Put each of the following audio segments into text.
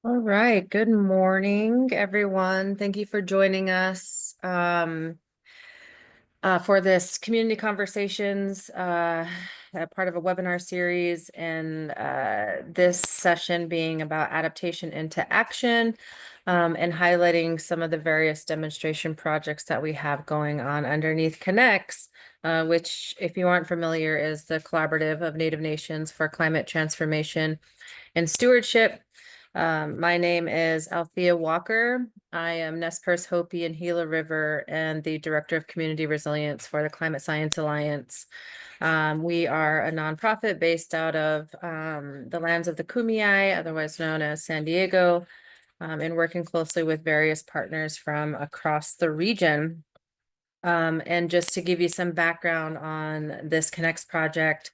All right. Good morning, everyone. Thank you for joining us for this community conversations, part of a webinar series, and this session being about adaptation into action, and highlighting some of the various demonstration projects that we have going on underneath CNNCTS, which, if you aren't familiar, is the collaborative of Native Nations for Climate Transformation and Stewardship. My name is Althea Walker. I am Nez Perce Hopi and Gila River and the Director of Community Resilience for the Climate Science Alliance. We are a nonprofit based out of the lands of the Kumeyaay, otherwise known as San Diego, and working closely with various partners from across the region. And just to give you some background on this CNNCTS project,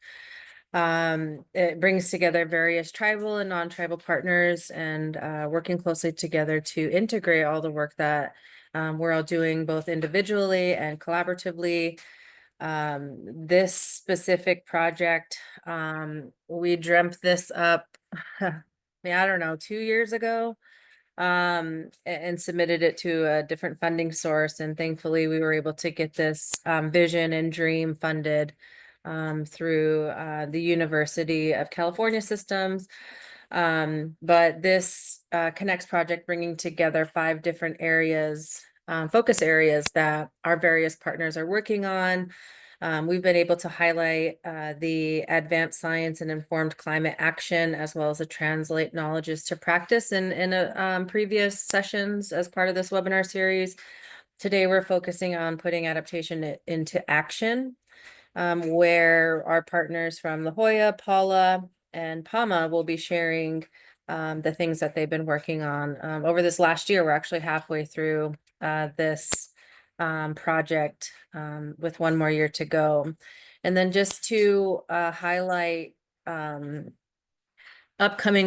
it brings together various tribal and non-tribal partners and working closely together to integrate all the work that we're all doing both individually and collaboratively. This specific project, we dreamt this up, I mean, I don't know, 2 years ago, and submitted it to a different funding source. And thankfully, we were able to get this vision and dream funded through the University of California systems. But this CNNCTS project bringing together 5 different areas, focus areas that our various partners are working on. We've been able to highlight the advanced science and informed climate action, as well as to translate knowledges to practice in previous sessions as part of this webinar series. Today, we're focusing on putting adaptation into action, where our partners from La Jolla, Paula, and Pama will be sharing the things that they've been working on. Over this last year, we're actually halfway through this project with one more year to go. And then just to highlight upcoming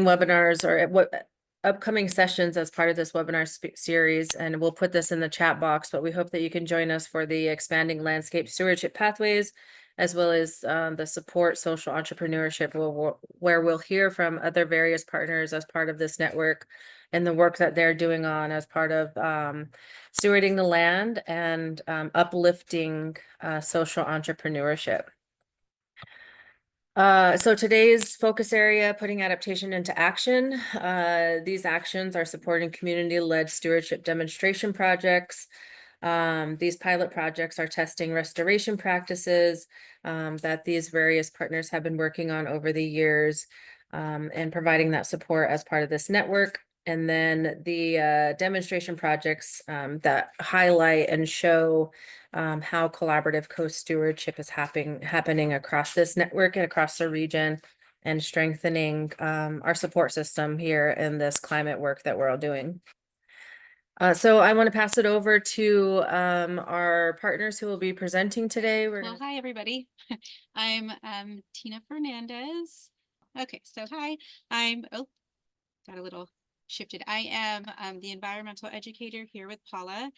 webinars or what upcoming sessions as part of this webinar series, and we'll put this in the chat box, but we hope that you can join us for the Expanding Landscape Stewardship Pathways, as well as the Support Social Entrepreneurship, where we'll hear from other various partners as part of this network and the work that they're doing on as part of stewarding the land and uplifting social entrepreneurship. So today's focus area, putting adaptation into action. These actions are supporting community-led stewardship demonstration projects. These pilot projects are testing restoration practices that these various partners have been working on over the years, and providing that support as part of this network. And then the demonstration projects that highlight and show how collaborative co-stewardship is happening across this network and across the region, and strengthening our support system here in this climate work that we're all doing. So I want to pass it over to our partners who will be presenting today. Well, hi, everybody. I'm Tina Fernandez. Okay, so hi, got a little shifted. I am the environmental educator here with Paula.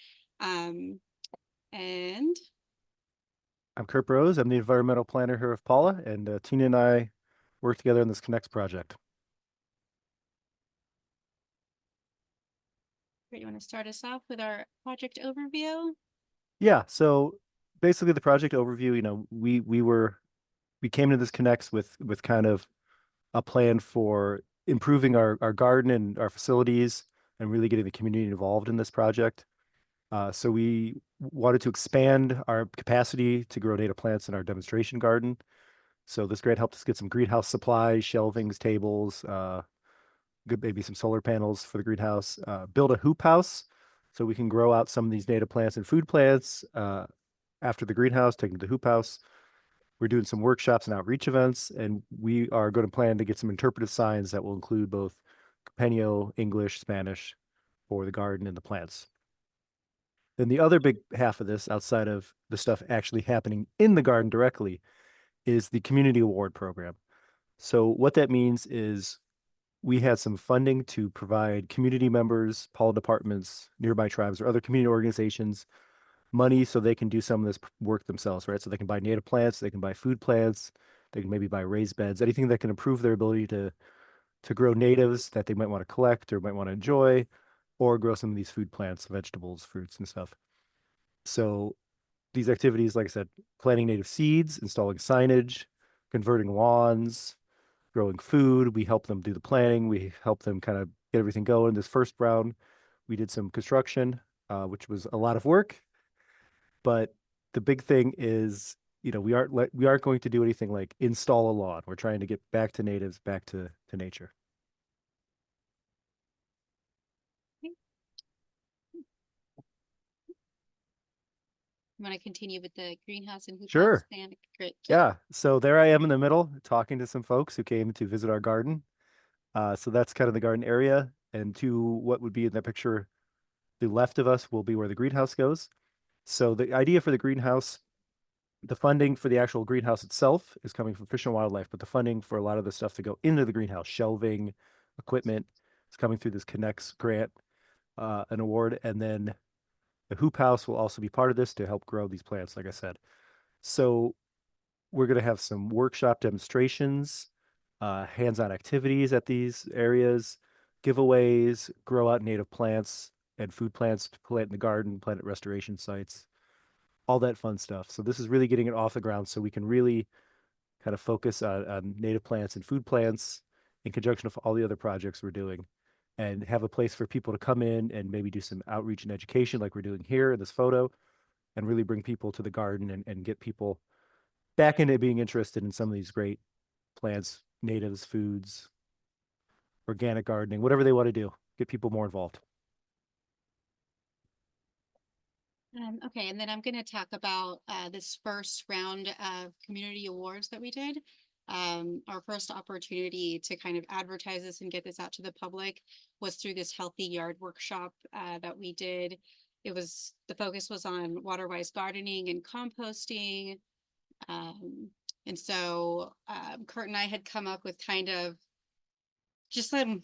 And I'm Kurt Rose. I'm the environmental planner here with Paula, and Tina and I work together on this CNNCTS project. you want to start us off with our project overview? Yeah, so basically the project overview, we came into this CNNCTS with kind of a plan for improving our garden and our facilities and really getting the community involved in this project. So we wanted to expand our capacity to grow native plants in our demonstration garden. So this grant helped us get some greenhouse supplies, shelvings, tables, maybe some solar panels for the greenhouse, build a hoop house so we can grow out some of these native plants and food plants after the greenhouse, take them to the hoop house. We're doing some workshops and outreach events, and we are going to plan to get some interpretive signs that will include both Compendio, English, Spanish for the garden and the plants. Then the other big half of this, outside of the stuff actually happening in the garden directly, is the community award program. So what that means is we had some funding to provide community members, Paula departments, nearby tribes, or other community organizations money so they can do some of this work themselves, right? So they can buy native plants, they can buy food plants, they can maybe buy raised beds, anything that can improve their ability to to grow natives that they might want to collect or might want to enjoy, or grow some of these food plants, vegetables, fruits, and stuff. So these activities, like I said, planting native seeds, installing signage, converting lawns, growing food. We help them do the planning. We help them kind of get everything going. This first round, we did some construction, which was a lot of work. But the big thing is, we aren't going to do anything like install a lawn. We're trying to get back to natives, back to nature. Want to continue with the greenhouse and hoop house Sure. plan? Great. Yeah. So there I am in the middle talking to some folks who came to visit our garden. So that's kind of the garden area. And to what would be in that picture, the left of us will be where the greenhouse goes. So the idea for the greenhouse, the funding for the actual greenhouse itself is coming from Fish and Wildlife, but the funding for a lot of the stuff to go into the greenhouse, shelving, equipment, is coming through this Connects grant, an award. And then the hoop house will also be part of this to help grow these plants, like I said. So we're going to have some workshop demonstrations, hands-on activities at these areas, giveaways, grow out native plants and food plants to plant in the garden, plant at restoration sites, all that fun stuff. So this is really getting it off the ground so we can really kind of focus on native plants and food plants in conjunction with all the other projects we're doing, and have a place for people to come in and maybe do some outreach and education like we're doing here in this photo, and really bring people to the garden and get people back into being interested in some of these great plants, natives, foods, organic gardening, whatever they want to do, get people more involved. Okay, and then I'm going to talk about this first round of community awards that we did. Our first opportunity to kind of advertise this and get this out to the public was through this Healthy Yard workshop that we did. The focus was on water-wise gardening and composting. And so Kurt and I had come up with kind of just some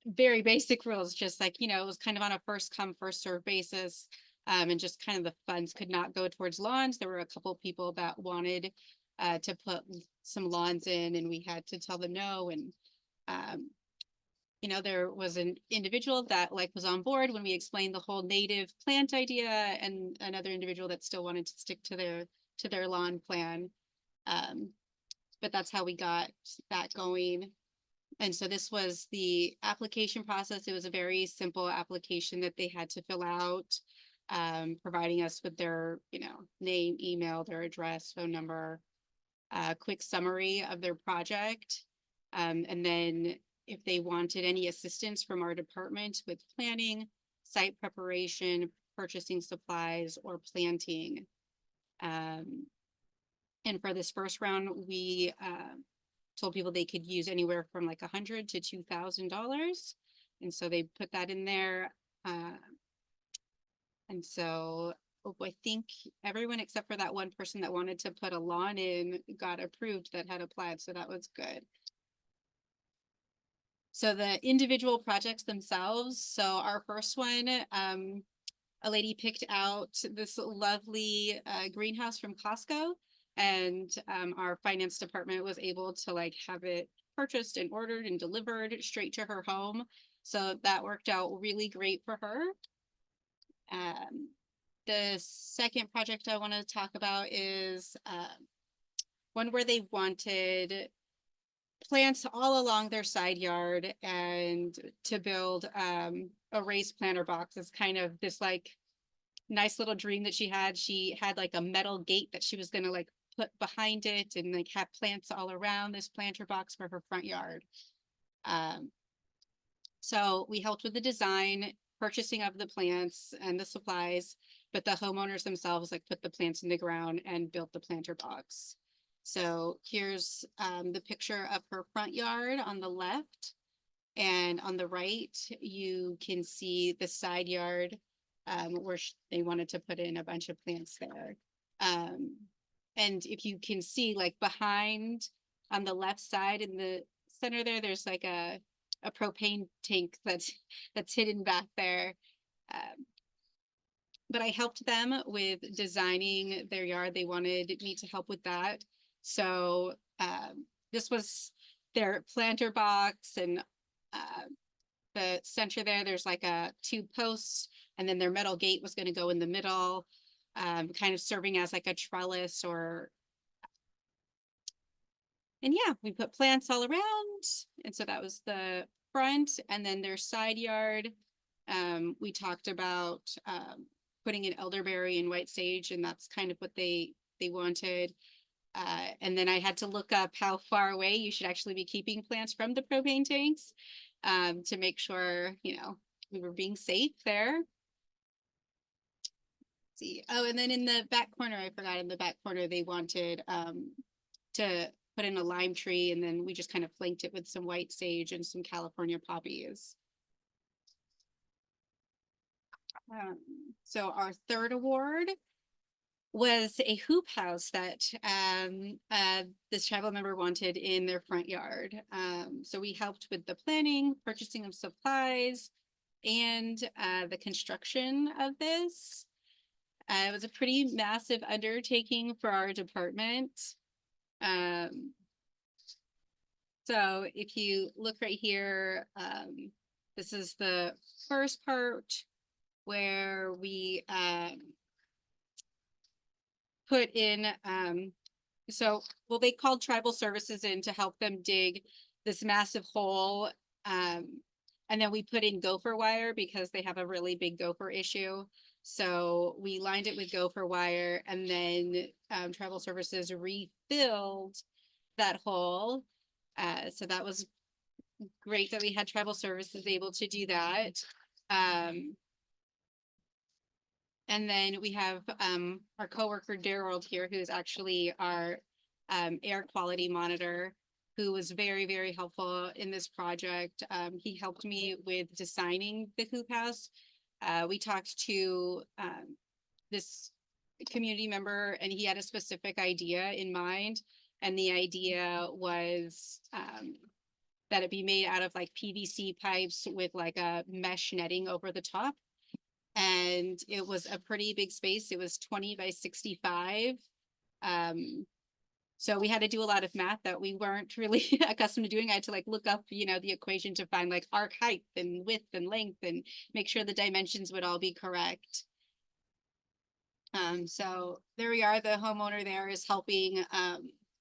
very basic rules, just like, it was kind of on a first come, first serve basis. And just kind of the funds could not go towards lawns. There were a couple people that wanted to put some lawns in, and we had to tell them no. And there was an individual that was on board when we explained the whole native plant idea, and another individual that still wanted to stick to their lawn plan. But that's how we got that going. And so this was the application process. It was a very simple application that they had to fill out, providing us with their, name, email, their address, phone number, quick summary of their project. And then if they wanted any assistance from our department with planning, site preparation, purchasing supplies, or planting. And for this first round, we told people they could use anywhere from like $100 to $2,000. And so they put that in there. And so I think everyone except for that one person that wanted to put a lawn in got approved that had applied. So that was good. So the individual projects themselves. So our first one, a lady picked out this lovely greenhouse from Costco, and our finance department was able to have it purchased and ordered and delivered straight to her home. So that worked out really great for her. The second project I want to talk about is one where they wanted plants all along their side yard, and to build a raised planter box. Is kind of this nice little dream that she had. She had a metal gate that she was going to put behind it and have plants all around this planter box for her front yard. So we helped with the design, purchasing of the plants and the supplies, but the homeowners themselves put the plants in the ground and built the planter box. So here's the picture of her front yard on the left, and on the right you can see the side yard where they wanted to put in a bunch of plants there. And if you can see behind on the left side in the center there's a propane tank that's hidden back there. But I helped them with designing their yard. They wanted me to help with that. So this was their planter box and the center there, there's like two posts, and then their metal gate was going to go in the middle, kind of serving as like a trellis and yeah, we put plants all around. And so that was the front, and then their side yard. We talked about putting in elderberry and white sage, and that's kind of what they wanted. And then I had to look up how far away you should actually be keeping plants from the propane tanks, to make sure, you know, we were being safe there. Let's see. Oh, and then in the back corner, I forgot, in the back corner, they wanted to put in a lime tree, and then we just kind of flanked it with some white sage and some California poppies. So our third award was a hoop house that this tribal member wanted in their front yard. So we helped with the planning, purchasing of supplies, and the construction of this. It was a pretty massive undertaking for our department. So if you look right here, this is the first part where we put in, well, they called tribal services in to help them dig this massive hole. And then we put in gopher wire because they have a really big gopher issue. So we lined it with gopher wire, and then tribal services refilled that hole. So that was great that we had tribal services able to do that. And then we have our coworker Daryl here, who's actually our air quality monitor, who was very, very helpful in this project. He helped me with designing the hoop house. We talked to this community member, and he had a specific idea in mind. And the idea was that it be made out of like PVC pipes with like a mesh netting over the top. And it was a pretty big space. It was 20 by 65. So we had to do a lot of math that we weren't really accustomed to doing. I had to like look up, you know, the equation to find like arc height and width and length and make sure the dimensions would all be correct. So there we are. The homeowner there is helping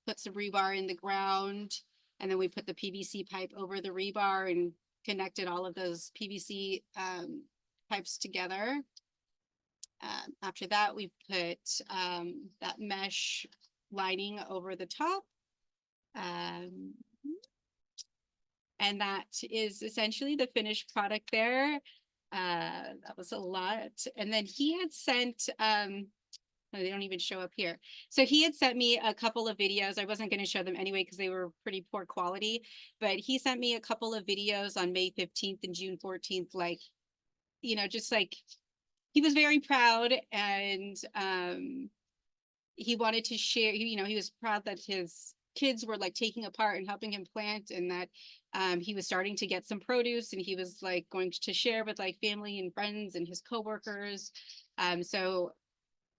put some rebar in the ground. And then we put the PVC pipe over the rebar and connected all of those PVC pipes together. After that, we put that mesh lining over the top. And that is essentially the finished product there. That was a lot. And then he had sent, they don't even show up here. So he had sent me a couple of videos. I wasn't going to show them anyway because they were pretty poor quality, but he sent me a couple of videos on May 15th and June 14th, like, you know, just like, he was very proud, and he wanted to share, you know, he was proud that his kids were like taking apart and helping him plant, and that he was starting to get some produce, and he was like going to share with like family and friends and his coworkers. So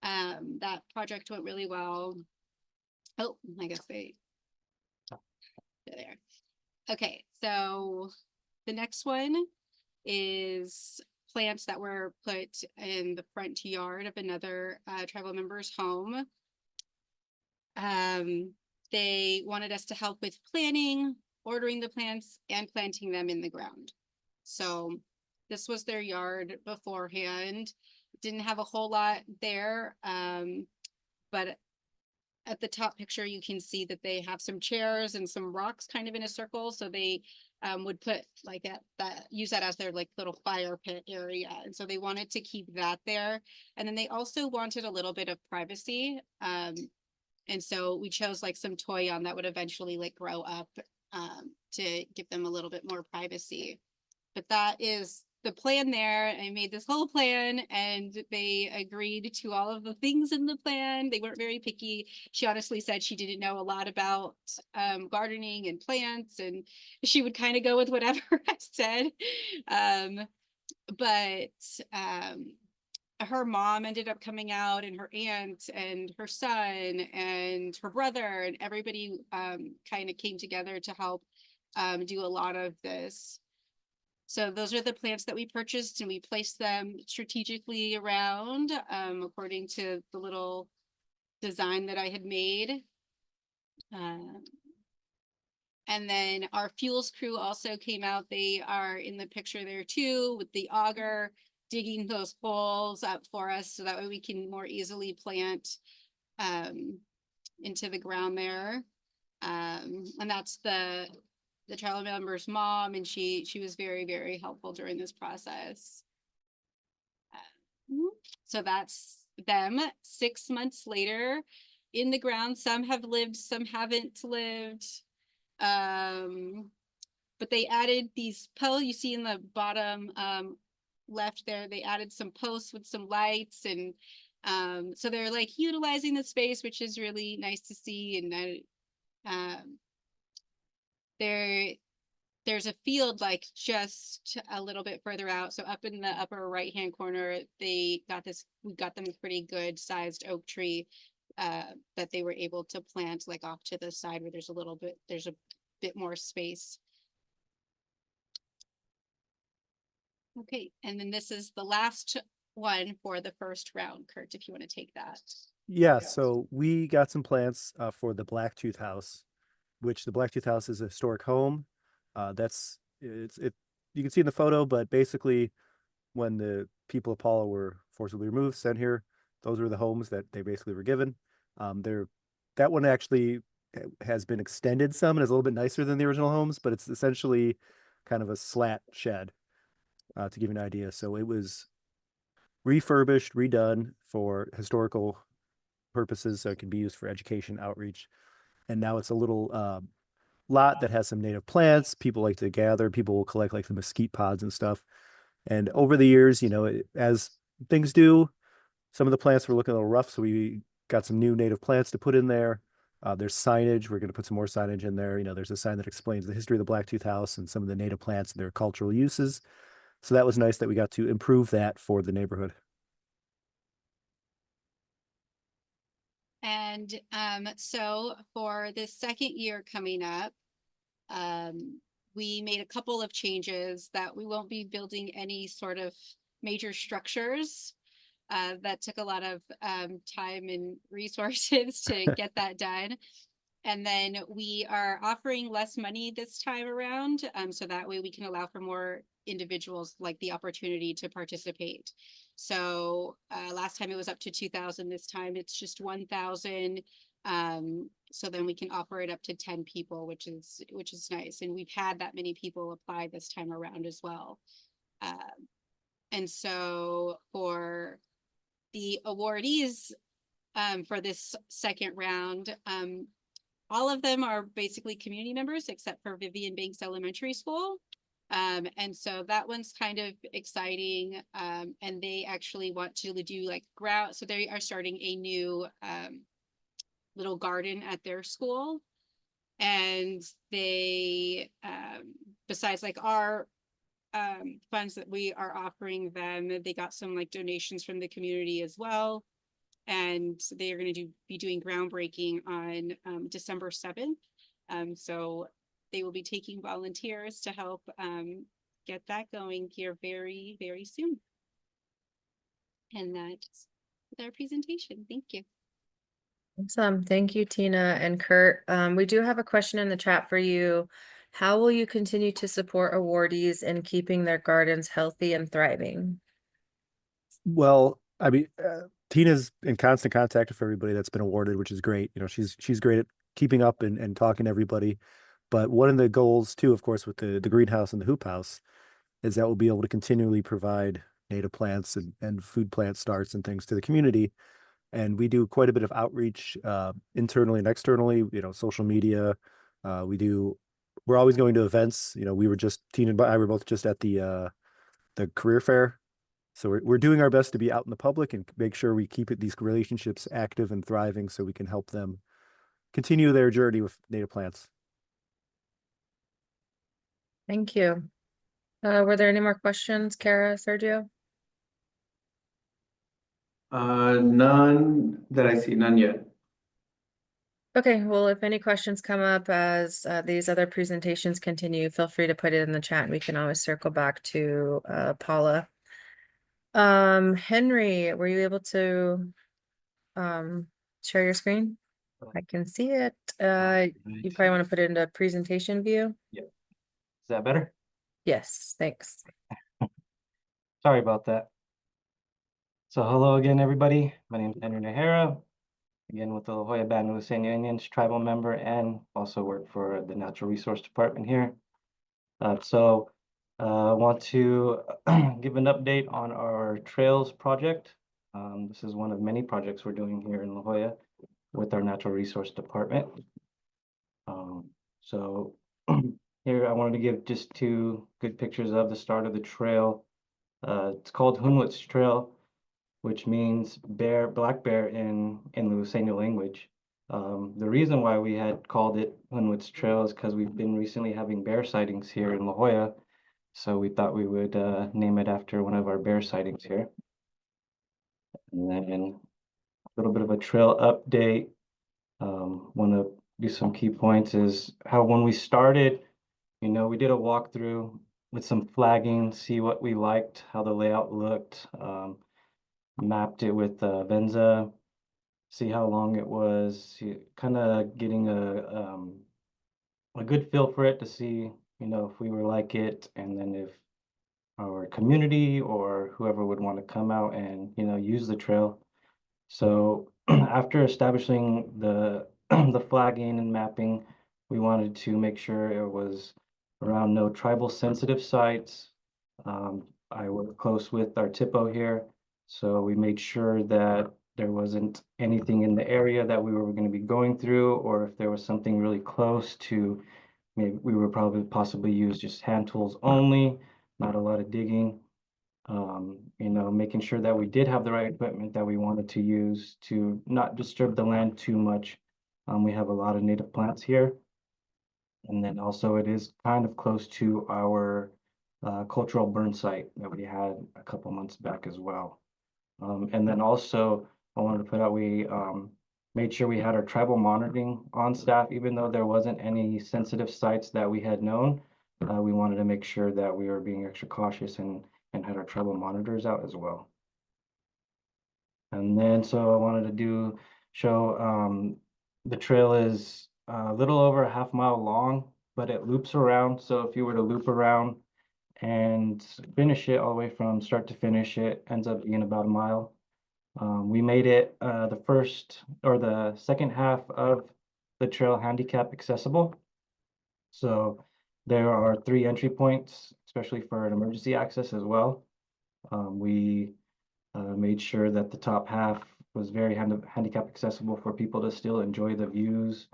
that project went really well. Oh, I guess they're there. Okay, so the next one is plants that were put in the front yard of another tribal member's home. They wanted us to help with planning, ordering the plants, and planting them in the ground. So this was their yard beforehand. Didn't have a whole lot there, but at the top picture, you can see that they have some chairs and some rocks kind of in a circle. So they would put like use that as their like little fire pit area. And so they wanted to keep that there. And then they also wanted a little bit of privacy. And so we chose like some toyon that would eventually like grow up to give them a little bit more privacy. But that is the plan there. I made this whole plan, and they agreed to all of the things in the plan. They weren't very picky. She honestly said she didn't know a lot about gardening and plants, and she would kind of go with whatever I said. But her mom ended up coming out, and her aunt and her son and her brother, and everybody kind of came together to help do a lot of this. So those are the plants that we purchased, and we placed them strategically around according to the little design that I had made. And then our fuels crew also came out. They are in the picture there too, with the auger, digging those holes up for us so that way we can more easily plant into the ground there. And that's the tribal member's mom, and she was very, very helpful during this process. So that's them 6 months later in the ground. Some have lived, some haven't lived. But they added these posts you see in the bottom left there. They added some posts with some lights, and so they're like utilizing the space, which is really nice to see. And there's a field like just a little bit further out. So up in the upper right hand corner, we got them a pretty good sized oak tree that they were able to plant like off to the side where there's a bit more space. Okay, and then this is the last one for the first round. Kurt, if you want to take that. Yeah, so we got some plants for the Blacktooth House, which the Blacktooth House is a historic home. You can see in the photo, but basically when the people of Paula were forcibly removed, sent here, those were the homes that they basically were given. That one actually has been extended some and is a little bit nicer than the original homes, but it's essentially kind of a slat shed to give you an idea. So it was refurbished, redone for historical purposes, so it can be used for education outreach. And now it's a little lot that has some native plants. People like to gather. People will collect like the mesquite pods and stuff. And over the years, as things do, some of the plants were looking a little rough, so we got some new native plants to put in there. There's signage. We're going to put some more signage in there. There's a sign that explains the history of the Blacktooth House and some of the native plants and their cultural uses. So that was nice that we got to improve that for the neighborhood. And so for this second year coming up, we made a couple of changes that we won't be building any sort of major structures. That took a lot of time and resources to get that done. And then we are offering less money this time around, so that way we can allow for more individuals like the opportunity to participate. So last time it was up to 2,000. This time it's just 1,000. So then we can offer it up to 10 people, which is nice. And we've had that many people apply this time around as well. And so for the awardees for this second round, all of them are basically community members except for Vivian Banks Elementary School. And so that one's kind of exciting. And they actually want to do like ground. So they are starting a new little garden at their school. And they, besides like our funds that we are offering them, they got some like donations from the community as well. And they are going to be doing groundbreaking on December 7th. So they will be taking volunteers to help get that going here very, very soon. And that's our presentation. Thank you. Awesome. Thank you, Tina and Kurt. We do have a question in the chat for you. How will you continue to support awardees in keeping their gardens healthy and thriving? Well, I mean, Tina's in constant contact with everybody that's been awarded, which is great. She's great at keeping up and talking to everybody. But one of the goals too, of course, with the greenhouse and the hoop house is that we'll be able to continually provide native plants and food plant starts and things to the community. And we do quite a bit of outreach internally and externally, social media. We're always going to events. Tina and I were both just at the career fair. So we're doing our best to be out in the public and make sure we keep these relationships active and thriving so we can help them continue their journey with native plants. Thank you. Were there any more questions, Kara, Sergio? None that I see, none yet. Okay, well, if any questions come up as these other presentations continue, feel free to put it in the chat and we can always circle back to Paula. Henry, were you able to share your screen? I can see it. You probably want to put it into presentation view. Is that better? Yes, thanks. Sorry about that. So hello again, everybody. My name is Henry Nahara, again with the La Jolla Band of Luiseno Indians, tribal member, and also work for the Natural Resource Department here. I want to give an update on our trails project. This is one of many projects we're doing here in La Jolla with our Natural Resource Department. So here I wanted to give just two good pictures of the start of the trail. It's called Hunwitz Trail, which means black bear in the Luiseno language. The reason why we had called it Hunwitz Trail is because we've been recently having bear sightings here in La Jolla. So we thought we would name it after one of our bear sightings here. And then a little bit of a trail update. Want to do some key points is how when we started, we did a walkthrough with some flagging, see what we liked, how the layout looked, mapped it with Venza, see how long it was, kind of getting a good feel for it to see, if we were like it, and then if our community or whoever would want to come out and, use the trail. So after establishing the the flagging and mapping, we wanted to make sure it was around no tribal sensitive sites. I work close with our TIPO here, so we made sure that there wasn't anything in the area that we were going to be going through, or if there was something really close to, maybe we would probably possibly use just hand tools only, not a lot of digging. Making sure that we did have the right equipment that we wanted to use to not disturb the land too much. We have a lot of native plants here. And then also it is kind of close to our cultural burn site that we had a couple months back as well. And then also I wanted to put out, we made sure we had our tribal monitoring on staff, even though there wasn't any sensitive sites that we had known. We wanted to make sure that we were being extra cautious and had our tribal monitors out as well. And then so I wanted to show the trail is a little over a half-mile long, but it loops around. So if you were to loop around and finish it all the way from start to finish, it ends up being about a mile. We made it the second half of the trail handicap accessible. So there are 3 entry points, especially for an emergency access as well. We made sure that the top half was very handicap accessible for people to still enjoy the views,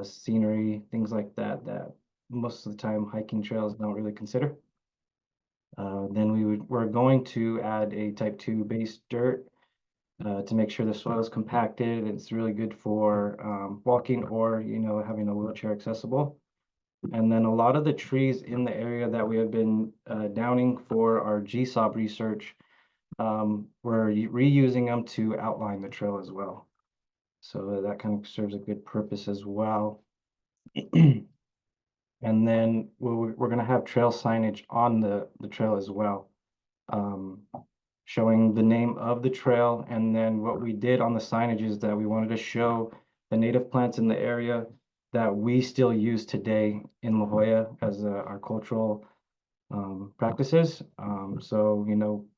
scenery, things like that, that most of the time hiking trails don't really consider. Then we're going to add a type 2 base dirt to make sure the soil is compacted. It's really good for walking or, having a wheelchair accessible. And then a lot of the trees in the area that we have been downing for our GSOB research, we're reusing them to outline the trail as well. So that kind of serves a good purpose as well. And then we're going to have trail signage on the trail as well, showing the name of the trail. And then what we did on the signage is that we wanted to show the native plants in the area that we still use today in La Jolla as our cultural practices. So,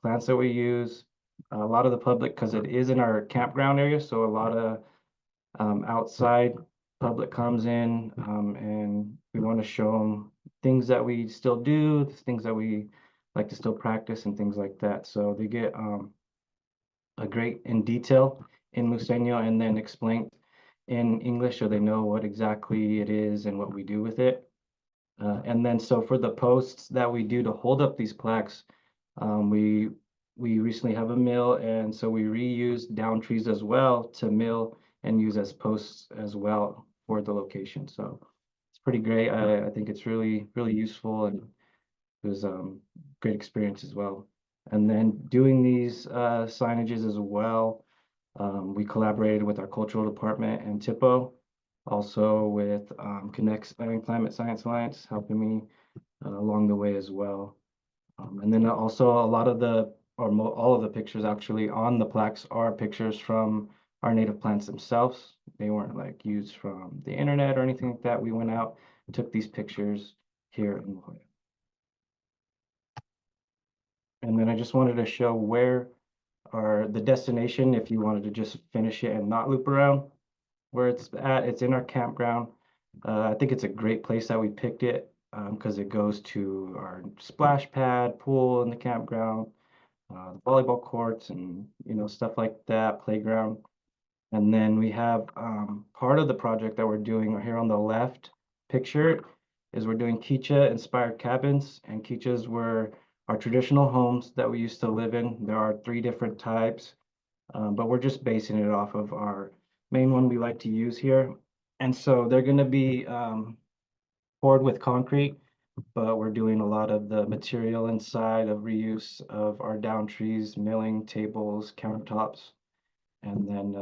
plants that we use, a lot of the public, because it is in our campground area, so a lot of outside public comes in, and we want to show them things that we still do, things that we like to still practice and things like that. So they get a great in detail in Luiseno and then explained in English so they know what exactly it is and what we do with it. And then so for the posts that we do to hold up these plaques, we recently have a mill, and so we reuse down trees as well to mill and use as posts as well for the location. So it's pretty great. I think it's really, really useful, and it was great experience as well. And then doing these signages as well, we collaborated with our cultural department and TIPO. also with Connects and Climate Science Alliance helping me along the way as well. And then also a lot of all of the pictures actually on the plaques are pictures from our native plants themselves. They weren't like used from the internet or anything like that. We went out and took these pictures here in La Jolla. And then I just wanted to show where the destination, if you wanted to just finish it and not loop around, where it's at. It's in our campground. I think it's a great place that we picked it because it goes to our splash pad, pool in the campground, the volleyball courts, and stuff like that, playground. And then we have part of the project that we're doing here on the left picture is we're doing Quichua inspired cabins, and Quichuas were our traditional homes that we used to live in. There are 3 different types, but we're just basing it off of our main one we like to use here. And so they're going to be poured with concrete, but we're doing a lot of the material inside of reuse of our down trees, milling tables, countertops, and then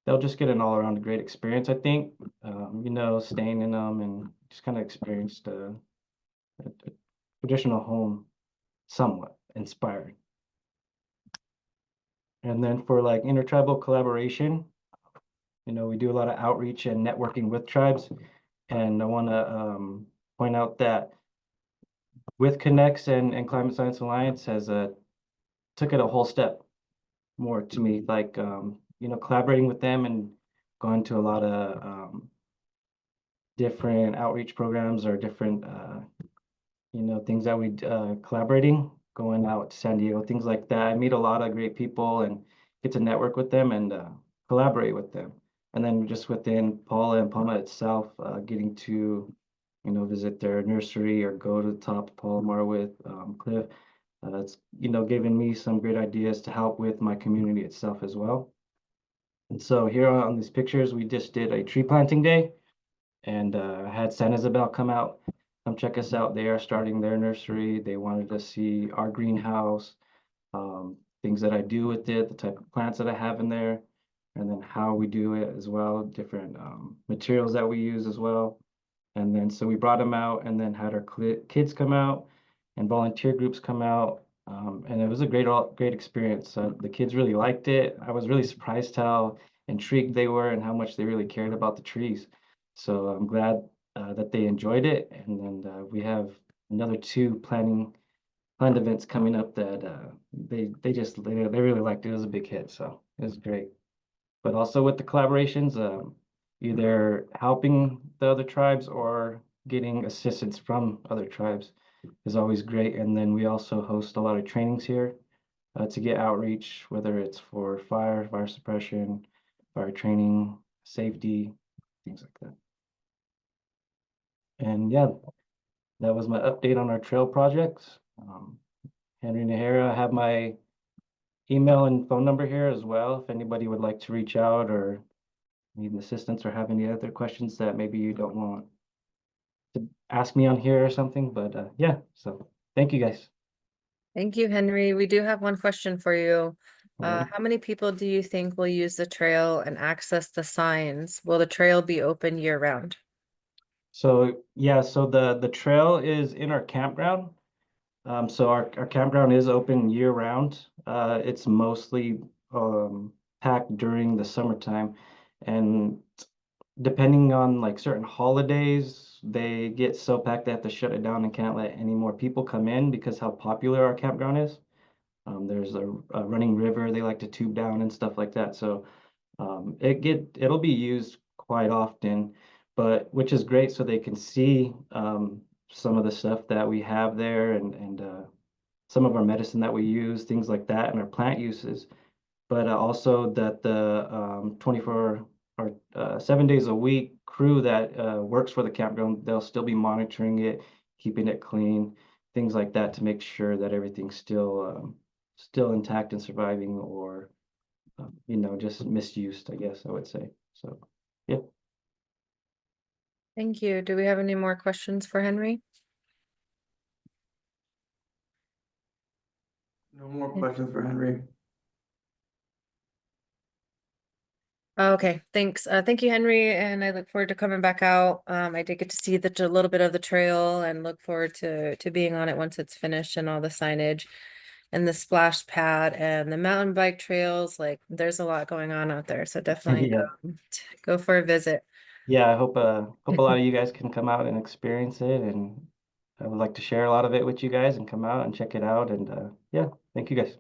they'll just get an all-around great experience, I think. Staying in them and just kind of experienced a traditional home, somewhat inspired. And then for like intertribal collaboration, we do a lot of outreach and networking with tribes. And I want to point out that with Connects and Climate Science Alliance took it a whole step more to me, like, collaborating with them and going to a lot of different outreach programs or different, things that we collaborating, going out to San Diego, things like that. I meet a lot of great people and get to network with them and collaborate with them. And then just within Paula and Palma itself, getting to, visit their nursery or go to the top of Palomar with Cliff. That's, given me some great ideas to help with my community itself as well. And so here on these pictures, we just did a tree planting day and had San Isabel come out, come check us out. They are starting their nursery. They wanted to see our greenhouse, things that I do with it, the type of plants that I have in there, and then how we do it as well, different materials that we use as well. And then so we brought them out and then had our kids come out and volunteer groups come out. And it was a great experience. The kids really liked it. I was really surprised how intrigued they were and how much they really cared about the trees. So I'm glad that they enjoyed it. And then we have another 2 planned events coming up that they really liked it. It was a big hit, so it was great. But also with the collaborations, either helping the other tribes or getting assistance from other tribes is always great. And then we also host a lot of trainings here to get outreach, whether it's for fire suppression, fire training, safety, things like that. And yeah, that was my update on our trail projects. Henry Nahara, I have my email and phone number here as well if anybody would like to reach out or need assistance or have any other questions that maybe you don't want to ask me on here or something. But yeah, so thank you guys. Thank you, Henry. We do have one question for you. Alrighty. How many people do you think will use the trail and access the signs? Will the trail be open year round? So yeah, so the trail is in our campground. So our campground is open year round. It's mostly packed during the summertime, and depending on like certain holidays, they get so packed they have to shut it down and can't let any more people come in because how popular our campground is. There's a running river they like to tube down and stuff like that. So it'll be used quite often, but which is great so they can see some of the stuff that we have there and some of our medicine that we use, things like that, and our plant uses. But also that the 24 or 7 days a week crew that works for the campground, they'll still be monitoring it, keeping it clean, things like that to make sure that everything's still intact and surviving or just misused, I guess I would say. So, yeah. Thank you. Do we have any more questions for Henry? No more questions for Henry. Okay, thanks. Thank you, Henry, and I look forward to coming back out. I did get to see a little bit of the trail and look forward to being on it once it's finished and all the signage and the splash pad and the mountain bike trails. Like, there's a lot going on out there, so definitely Yeah. go for a visit. Yeah, I hope a lot of you guys can come out and experience it, and I would like to share a lot of it with you guys and come out and check it out. And yeah, thank you guys.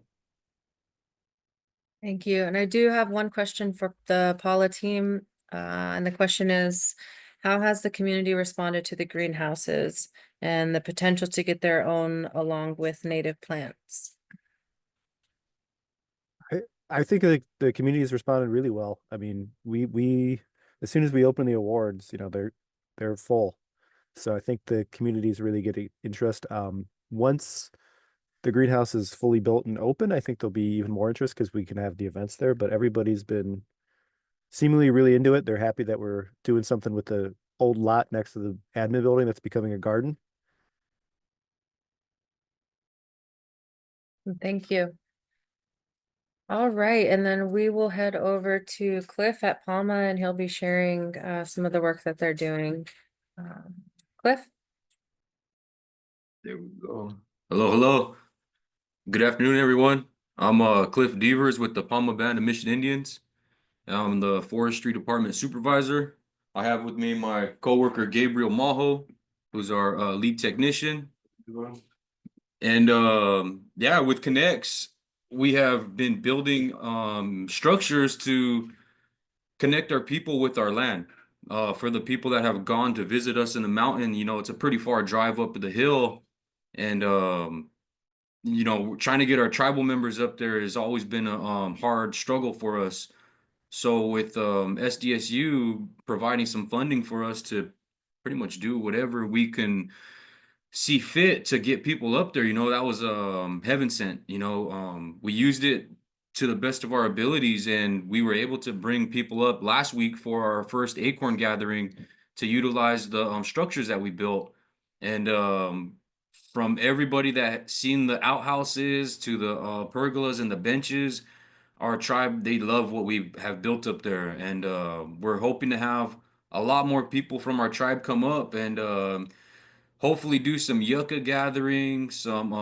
Thank you. And I do have one question for the Paula team. And the question is, how has the community responded to the greenhouses and the potential to get their own along with native plants? I think the community has responded really well. I mean, we as soon as we open the awards, you know, they're full. So I think the community is really getting interest. Once the greenhouse is fully built and open, I think there'll be even more interest because we can have the events there. But everybody's been seemingly really into it. They're happy that we're doing something with the old lot next to the admin building that's becoming a garden. Thank you. All right, and then we will head over to Cliff at Palma and he'll be sharing some of the work that they're doing. Cliff? There we go. Hello, hello. Good afternoon, everyone. I'm Cliff Devers with the Palma Band of Mission Indians. I'm the Forestry Department Supervisor. I have with me my coworker Gabriel Maho, who's our lead technician. And yeah, with Connects, we have been building structures to connect our people with our land. For the people that have gone to visit us in the mountain, you know, it's a pretty far drive up the hill. And you know, trying to get our tribal members up there has always been a hard struggle for us. So with SDSU providing some funding for us to pretty much do whatever we can see fit to get people up there, you know, that was heaven sent. You know, we used it to the best of our abilities, and we were able to bring people up last week for our first acorn gathering to utilize the structures that we built. And from everybody that seen the outhouses to the pergolas and the benches, our tribe, they love what we have built up there. And we're hoping to have a lot more people from our tribe come up and hopefully do some yucca gathering, some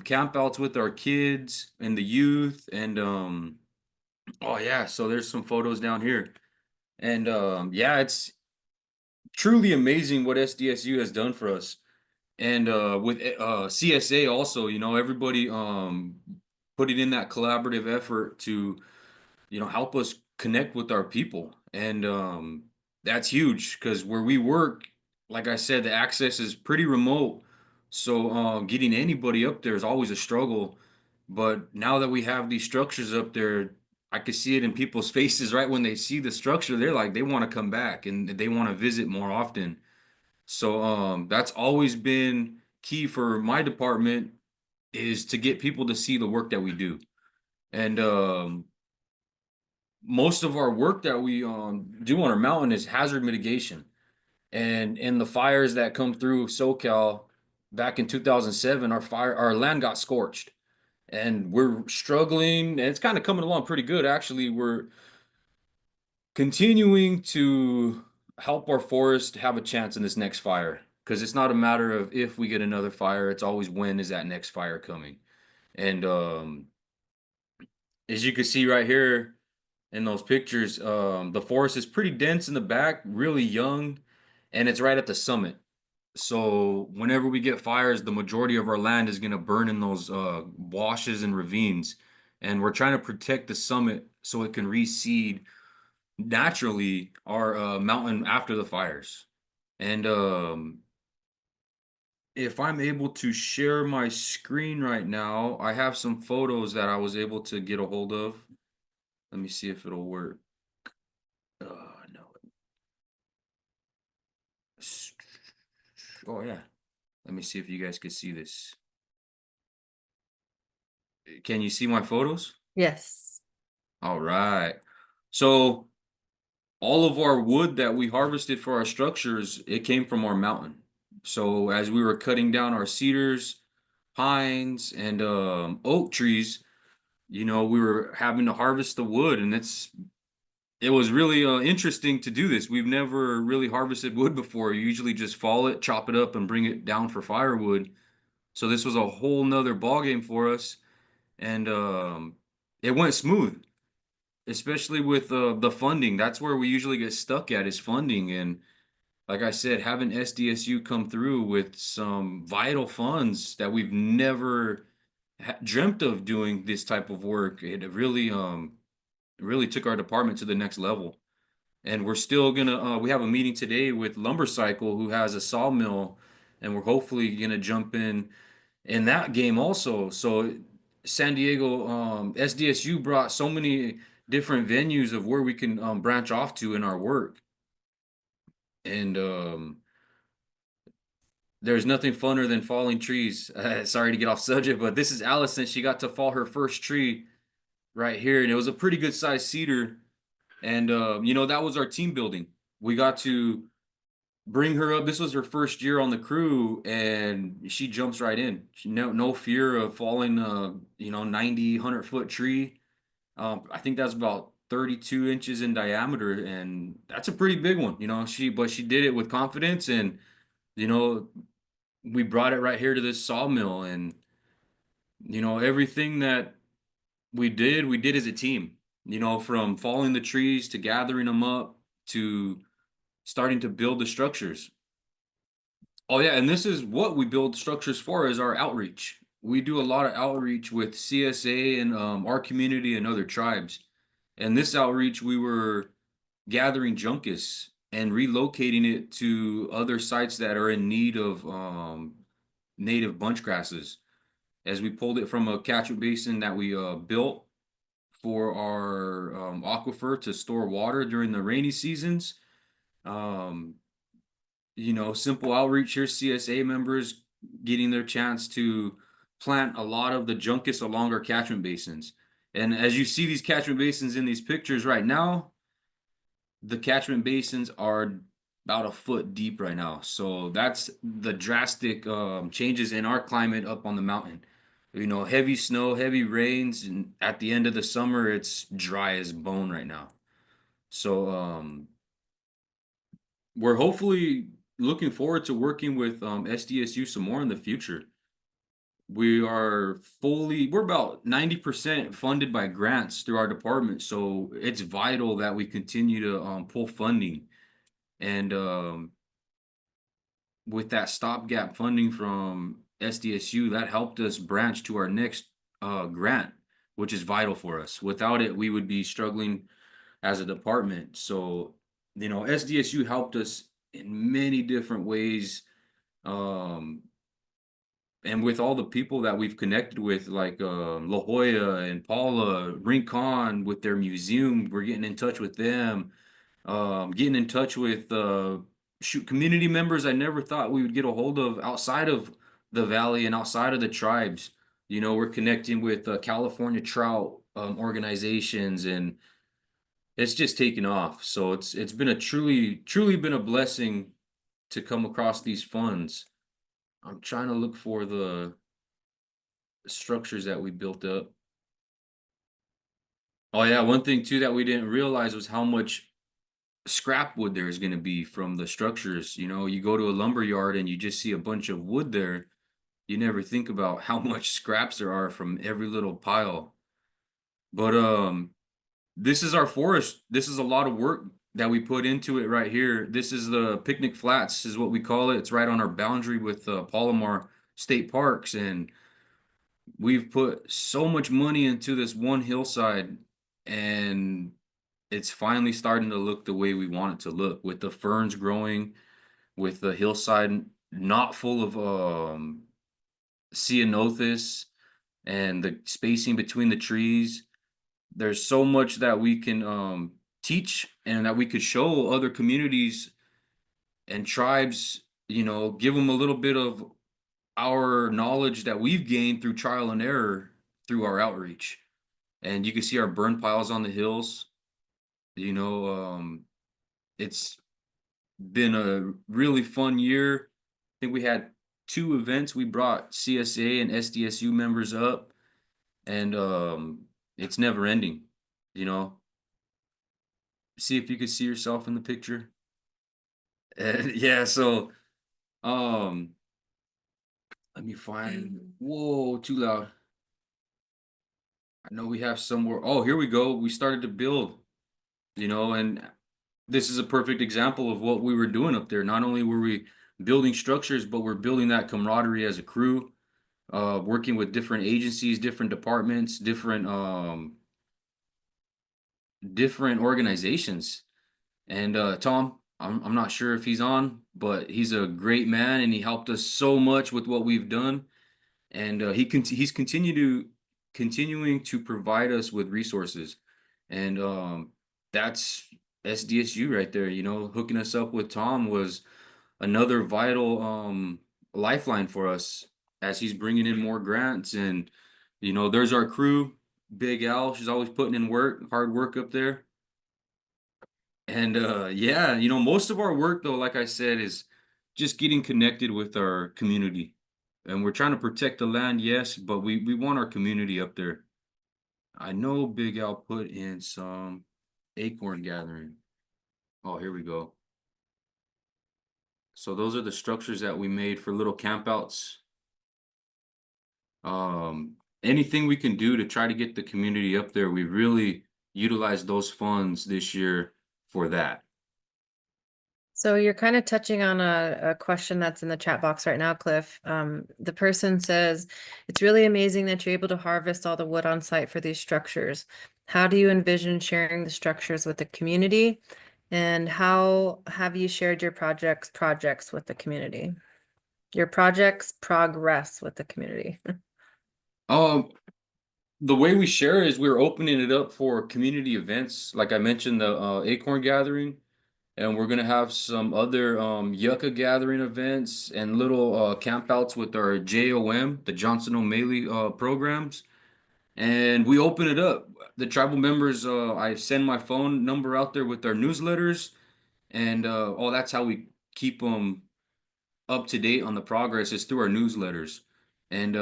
campouts with our kids and the youth. And oh yeah, so there's some photos down here. And yeah, it's truly amazing what SDSU has done for us. And with CSA also, you know, everybody putting in that collaborative effort to, you know, help us connect with our people. And that's huge because where we work, like I said, the access is pretty remote. So getting anybody up there is always a struggle. But now that we have these structures up there, I could see it in people's faces right when they see the structure. They're like, they want to come back and they want to visit more often. So that's always been key for my department is to get people to see the work that we do. And most of our work that we do on our mountain is hazard mitigation. And in the fires that come through SoCal back in 2007, our land got scorched. And we're struggling, and it's kind of coming along pretty good. Actually, we're continuing to help our forest have a chance in this next fire because it's not a matter of if we get another fire, it's always when is that next fire coming. And as you can see right here in those pictures, the forest is pretty dense in the back, really young, and it's right at the summit. So whenever we get fires, the majority of our land is going to burn in those washes and ravines, and we're trying to protect the summit so it can reseed naturally our mountain after the fires. And if I'm able to share my screen right now, I have some photos that I was able to get a hold of. Let me see if it'll work. No. Oh yeah. Let me see if you guys can see this. Can you see my photos? Yes. All right. So all of our wood that we harvested for our structures, it came from our mountain. So as we were cutting down our cedars, pines, and oak trees, you know, we were having to harvest the wood, and it's it was really interesting to do this. We've never really harvested wood before. You usually just fall it, chop it up, and bring it down for firewood. So this was a whole nother ball game for us, and it went smooth, especially with the funding. That's where we usually get stuck at, is funding. And like I said, having SDSU come through with some vital funds that we've never dreamt of doing this type of work, it really took our department to the next level. And we're still gonna we have a meeting today with Lumber Cycle, who has a sawmill, and we're hopefully gonna jump in that game also. So San Diego SDSU brought so many different venues of where we can branch off to in our work. And there's nothing funner than falling trees. Sorry to get off subject, but this is Allison. She got to fall her first tree right here, and it was a pretty good sized cedar. And you know, that was our team building. We got to bring her up. This was her first year on the crew, and she jumps right in. No fear of falling 90, 100-foot tree. I think that's about 32 inches in diameter, and that's a pretty big one. But she did it with confidence, and you know, we brought it right here to this sawmill, and everything that we did as a team. From falling the trees to gathering them up to starting to build the structures. Oh yeah, and this is what we build structures for, is our outreach. We do a lot of outreach with CSA and our community and other tribes. And this outreach, we were gathering junkus and relocating it to other sites that are in need of native bunch grasses. As we pulled it from a catchment basin that we built for our aquifer to store water during the rainy seasons. Simple outreach here, CSA members getting their chance to plant a lot of the junkus along our catchment basins. And as you see these catchment basins in these pictures right now, the catchment basins are about a foot deep right now. So that's the drastic changes in our climate up on the mountain. Heavy snow, heavy rains, and at the end of the summer, it's dry as bone right now. So we're hopefully looking forward to working with SDSU some more in the future. We're about 90% funded by grants through our department. So it's vital that we continue to pull funding. And with that stopgap funding from SDSU, that helped us branch to our next grant, which is vital for us. Without it, we would be struggling as a department. So, SDSU helped us in many different ways. And with all the people that we've connected with, like La Jolla and Paula, Rincon with their museum, we're getting in touch with them. Getting in touch with community members I never thought we would get a hold of outside of the valley and outside of the tribes. We're connecting with California trout organizations, and it's just taken off. So it's been a truly been a blessing to come across these funds. I'm trying to look for the structures that we built up. Oh yeah, one thing too that we didn't realize was how much scrap wood there is going to be from the structures. You go to a lumber yard and you just see a bunch of wood there. You never think about how much scraps there are from every little pile. But this is our forest. This is a lot of work that we put into it right here. This is the Picnic Flats is what we call it. It's right on our boundary with Palomar State Parks, and we've put so much money into this one hillside, and it's finally starting to look the way we want it to look, with the ferns growing, with the hillside not full of ceanothus, and the spacing between the trees. There's so much that we can teach and that we could show other communities and tribes, give them a little bit of our knowledge that we've gained through trial and error through our outreach. And you can see our burn piles on the hills. It's been a really fun year. I think we had 2 events. We brought CSA and SDSU members up, and it's never ending. see if you could see yourself in the picture. And yeah, so let me find, whoa, too loud. I know we have somewhere. Oh, here we go. We started to build, and this is a perfect example of what we were doing up there. Not only were we building structures, but we're building that camaraderie as a crew, working with different agencies, different departments, different organizations. And Tom, I'm not sure if he's on, but he's a great man and he helped us so much with what we've done. And he's continuing to provide us with resources. And that's SDSU right there, hooking us up with Tom was another vital lifeline for us as he's bringing in more grants. And there's our crew, Big Al, she's always putting in hard work up there. And yeah, most of our work though, like I said, is just getting connected with our community. And we're trying to protect the land, yes, but we want our community up there. I know Big Al put in some acorn gathering. Oh, here we go. So those are the structures that we made for little campouts. Anything we can do to try to get the community up there, we really utilized those funds this year for that. So you're kind of touching on a question that's in the chat box right now, Cliff. The person says, it's really amazing that you're able to harvest all the wood on site for these structures. How do you envision sharing the structures with the community? And how have you shared your projects with the community? Your projects progress with the community. The way we share is we're opening it up for community events. Like I mentioned, the acorn gathering. And we're gonna have some other yucca gathering events and little campouts with our JOM, the Johnson O'Malley programs. And we open it up. The tribal members, I send my phone number out there with our newsletters, and that's how we keep them up to date on the progress is through our newsletters. And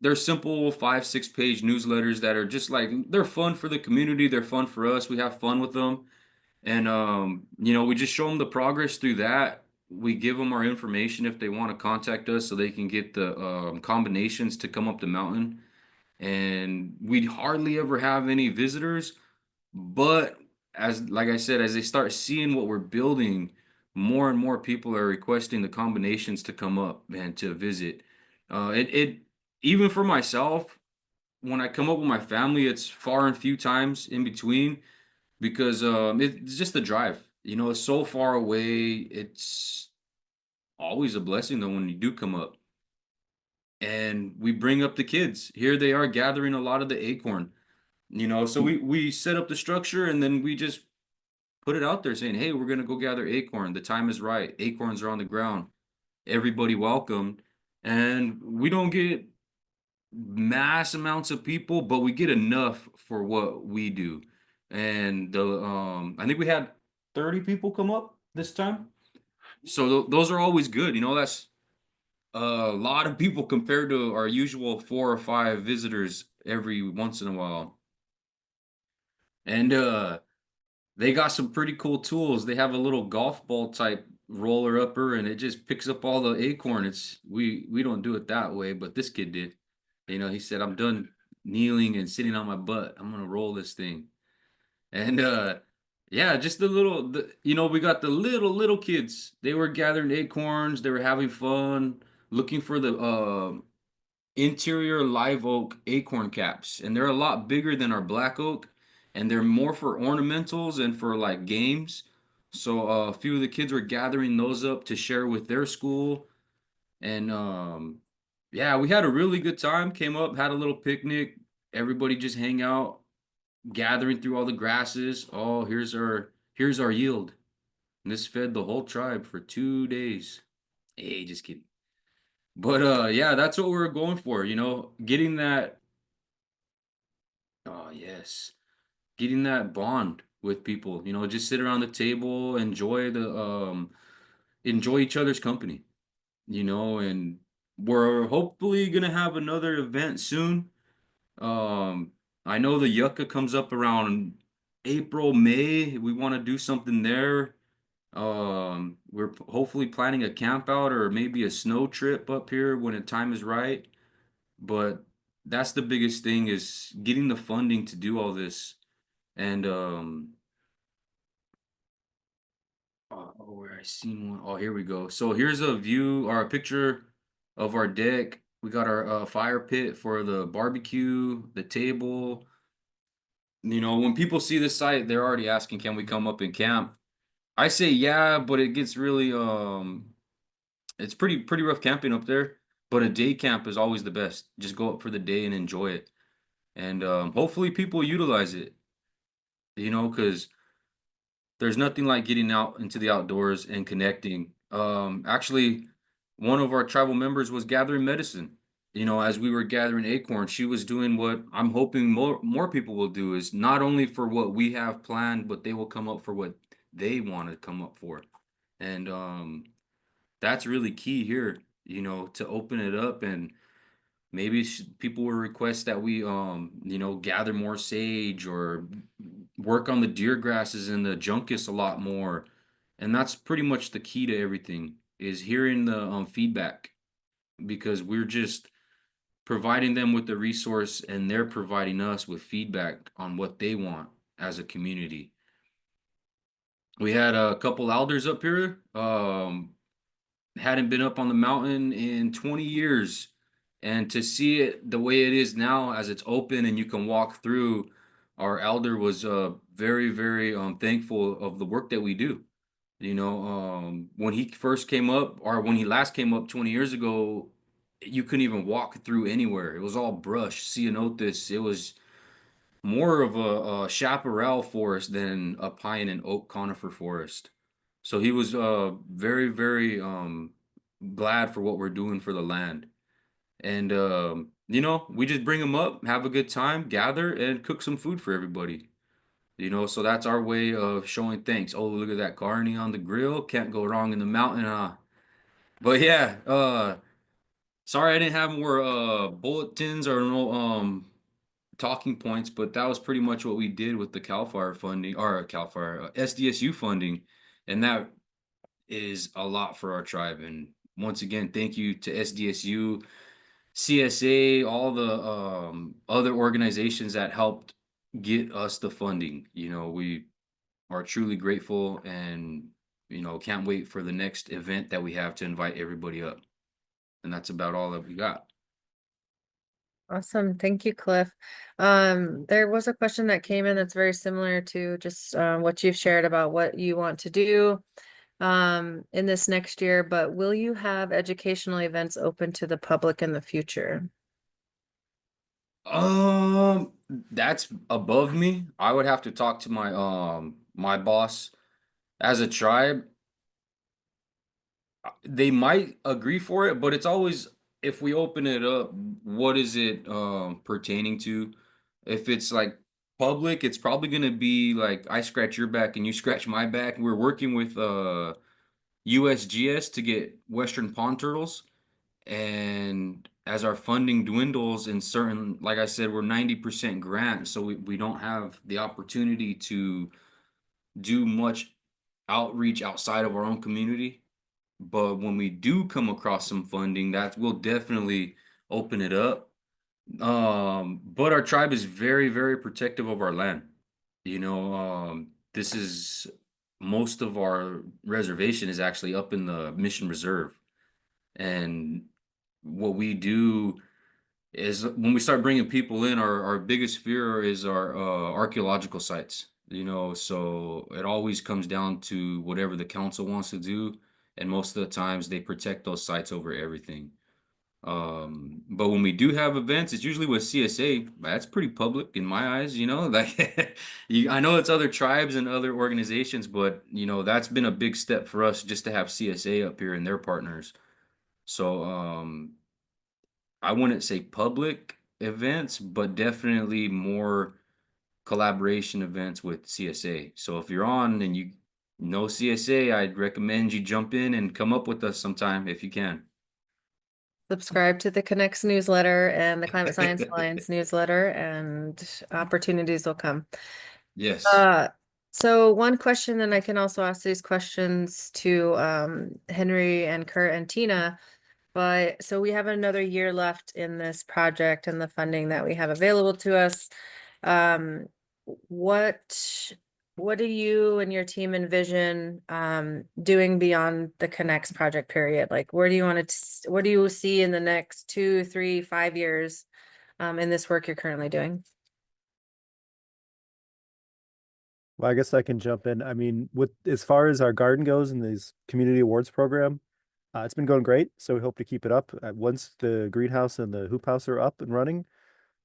they're simple 5-6 page newsletters that are just like they're fun for the community. They're fun for us. We have fun with them. And we just show them the progress through that. We give them our information if they want to contact us so they can get the combinations to come up the mountain. And we hardly ever have any visitors, but like I said, as they start seeing what we're building, more and more people are requesting the combinations to come up and to visit. It even for myself, when I come up with my family, it's far and few times in between because it's just the drive. It's so far away. It's always a blessing though when you do come up. And we bring up the kids. Here they are gathering a lot of the acorn. So we set up the structure and then we just put it out there saying, "Hey, we're gonna go gather acorn. The time is right. Acorns are on the ground. Everybody welcome." And we don't get mass amounts of people, but we get enough for what we do. And I think we had 30 people come up this time. So those are always good. That's a lot of people compared to our usual 4 or 5 visitors every once in a while. And they got some pretty cool tools. They have a little golf ball type roller upper and it just picks up all the acorn. We don't do it that way, but this kid did. He said, "I'm done kneeling and sitting on my butt. I'm gonna roll this thing." And yeah, just we got the little kids. They were gathering acorns, they were having fun, looking for the interior live oak acorn caps. And they're a lot bigger than our black oak, and they're more for ornamentals and for like games. So a few of the kids were gathering those up to share with their school. And yeah, we had a really good time. Came up, had a little picnic. Everybody just hang out, gathering through all the grasses. Oh, here's our yield. And this fed the whole tribe for 2 days. Hey, just kidding. But yeah, that's what we're going for, getting that, oh yes, getting that bond with people, just sit around the table, enjoy each other's company, and we're hopefully gonna have another event soon. I know the yucca comes up around April, May, we want to do something there. We're hopefully planning a camp out or maybe a snow trip up here when the time is right. But that's the biggest thing is getting the funding to do all this. And where I seen one. Oh, here we go. So here's a view or a picture of our deck. We got our fire pit for the barbecue, the table. You know, when people see this site, they're already asking, can we come up and camp? I say yeah, but it gets really it's pretty rough camping up there. But a day camp is always the best. Just go up for the day and enjoy it. And hopefully people utilize it. You know, because there's nothing like getting out into the outdoors and connecting. Actually, one of our tribal members was gathering medicine. You know, as we were gathering acorns, she was doing what I'm hoping more people will do is not only for what we have planned, but they will come up for what they want to come up for. And that's really key here, you know, to open it up and maybe people will request that we you know, gather more sage or work on the deer grasses and the juncus a lot more. And that's pretty much the key to everything is hearing the feedback because we're just providing them with the resource and they're providing us with feedback on what they want as a community. We had a couple elders up here, hadn't been up on the mountain in 20 years. And to see it the way it is now as it's open and you can walk through, our elder was very, very thankful of the work that we do. You know, when he first came up or when he last came up 20 years ago, you couldn't even walk through anywhere. It was all brush, ceanothus. It was more of a chaparral forest than a pine and oak conifer forest. So he was very, very glad for what we're doing for the land. And you know, we just bring them up, have a good time, gather, and cook some food for everybody. You know, so that's our way of showing thanks. Oh, look at that carne on the grill. Can't go wrong in the mountain, huh? But yeah, sorry I didn't have more bulletins or no talking points, but that was pretty much what we did with the CAL FIRE funding or CAL FIRE SDSU funding, and that is a lot for our tribe. And once again, thank you to SDSU, CSA, all the other organizations that helped get us the funding. You know, we are truly grateful and, you know, can't wait for the next event that we have to invite everybody up. And that's about all that we got. Awesome. Thank you, Cliff. There was a question that came in that's very similar to just what you've shared about what you want to do in this next year, but will you have educational events open to the public in the future? That's above me. I would have to talk to my my boss. As a tribe, they might agree for it, but it's always if we open it up, what is it pertaining to? If it's like public, it's probably gonna be like I scratch your back and you scratch my back. We're working with USGS to get Western pond turtles. And as our funding dwindles in certain, like I said, we're 90% grant, so we don't have the opportunity to do much outreach outside of our own community. But when we do come across some funding, that will definitely open it up. But our tribe is very, very protective of our land. You know, this is most of our reservation is actually up in the Mission Reserve. And what we do is when we start bringing people in, our biggest fear is our archaeological sites. You know, so it always comes down to whatever the council wants to do, and most of the times they protect those sites over everything. But when we do have events, it's usually with CSA. That's pretty public in my eyes, you know. Like, I know it's other tribes and other organizations, but you know that's been a big step for us just to have CSA up here and their partners. So, I wouldn't say public events, but definitely more collaboration events with CSA. So if you're on and you know CSA, I'd recommend you jump in and come up with us sometime if you can. Subscribe to the Connects newsletter and the Climate Science Alliance newsletter, and opportunities will come. Yes. So one question, and I can also ask these questions to Henry and Kurt and Tina. But so we have another year left in this project and the funding that we have available to us. Um, what do you and your team envision doing beyond the Connects project period? Like, where do you want to, what do you see in the next 2, 3, 5 years in this work you're currently doing? Well, I guess I can jump in. I mean, with as far as our garden goes in this community awards program, it's been going great. So we hope to keep it up. Once the greenhouse and the hoop house are up and running,